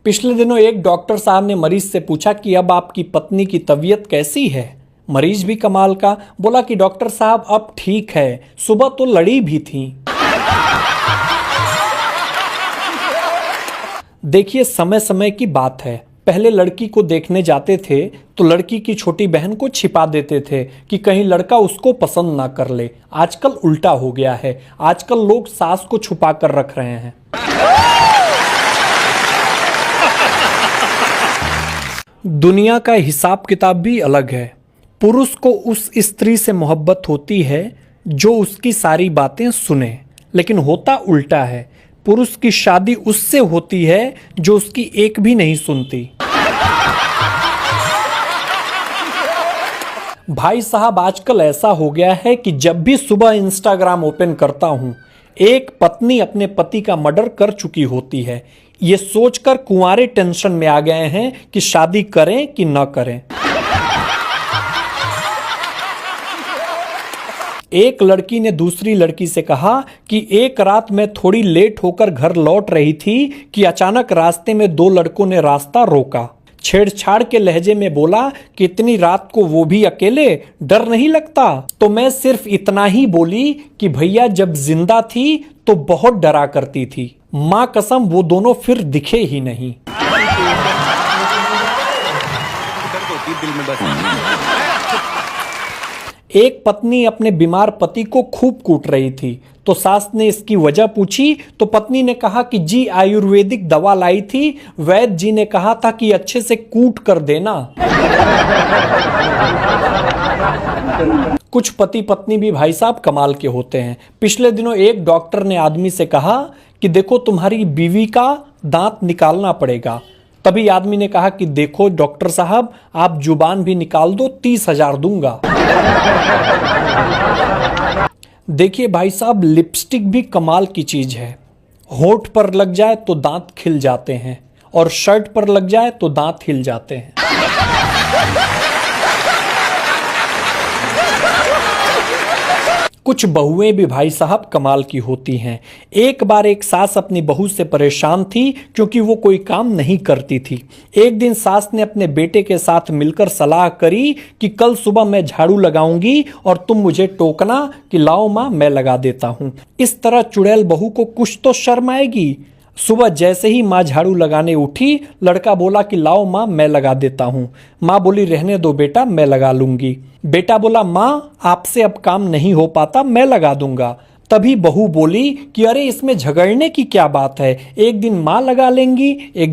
पिछले दिनों एक डॉक्टर साहब ने मरीज से पूछा कि अब आपकी पत्नी की तबीयत कैसी है। मरीज भी कमाल का बोला कि डॉक्टर साहब अब ठीक है, सुबह तो लड़ी भी थी। देखिए, समय समय की बात है। पहले लड़की को देखने जाते थे तो लड़की की छोटी बहन को छिपा देते थे कि कहीं लड़का उसको पसंद ना कर ले। आजकल उल्टा हो गया है। आजकल लोग सास को छुपा कर रख रहे हैं। दुनिया का हिसाब किताब भी अलग है। पुरुष को उस स्त्री से मोहब्बत होती है जो उसकी सारी बातें सुने, लेकिन होता उल्टा है। पुरुष की शादी उससे होती है जो उसकी एक भी नहीं सुनती। भाई साहब, आजकल ऐसा हो गया है कि जब भी सुबह इंस्टाग्राम ओपन करता हूं, एक पत्नी अपने पति का मर्डर कर चुकी होती है। ये सोचकर कुंवारे टेंशन में आ गए हैं कि शादी करें कि न करें। एक लड़की ने दूसरी लड़की से कहा कि एक रात मैं थोड़ी लेट होकर घर लौट रही थी कि अचानक रास्ते में दो लड़कों ने रास्ता रोका। छेड़छाड़ के लहजे में बोला कि इतनी रात को वो भी अकेले, डर नहीं लगता? तो मैं सिर्फ इतना ही बोली कि भैया जब जिंदा थी तो बहुत डरा करती थी। मां कसम वो दोनों फिर दिखे ही नहीं। एक पत्नी अपने बीमार पति को खूब कूट रही थी तो सास ने इसकी वजह पूछी तो पत्नी ने कहा कि जी आयुर्वेदिक दवा लाई थी, वैद्य जी ने कहा था कि अच्छे से कूट कर देना। कुछ पति पत्नी भी भाई साहब कमाल के होते हैं। पिछले दिनों एक डॉक्टर ने आदमी से कहा कि देखो तुम्हारी बीवी का दांत निकालना पड़ेगा। तभी आदमी ने कहा कि देखो डॉक्टर साहब, आप जुबान भी निकाल दो, 30,000 दूंगा। देखिए भाई साहब, लिपस्टिक भी कमाल की चीज है। होठ पर लग जाए तो दांत खिल जाते हैं और शर्ट पर लग जाए तो दांत हिल जाते हैं। कुछ बहुएं भी भाई साहब कमाल की होती हैं। एक बार एक सास अपनी बहू से परेशान थी क्योंकि वो कोई काम नहीं करती थी। एक दिन सास ने अपने बेटे के साथ मिलकर सलाह करी कि कल सुबह मैं झाड़ू लगाऊंगी और तुम मुझे टोकना कि लाओ माँ मैं लगा देता हूँ। इस तरह चुड़ैल बहू को कुछ तो शर्म आएगी। सुबह जैसे ही माँ झाड़ू लगाने उठी, लड़का बोला कि लाओ माँ मैं लगा देता हूँ। माँ बोली रहने दो बेटा, मैं लगा लूंगी। बेटा बोला माँ आपसे अब काम नहीं हो पाता, मैं लगा दूंगा। तभी बहू बोली कि अरे इसमें झगड़ने की क्या बात है, एक दिन माँ लगा लेंगी, एक दिन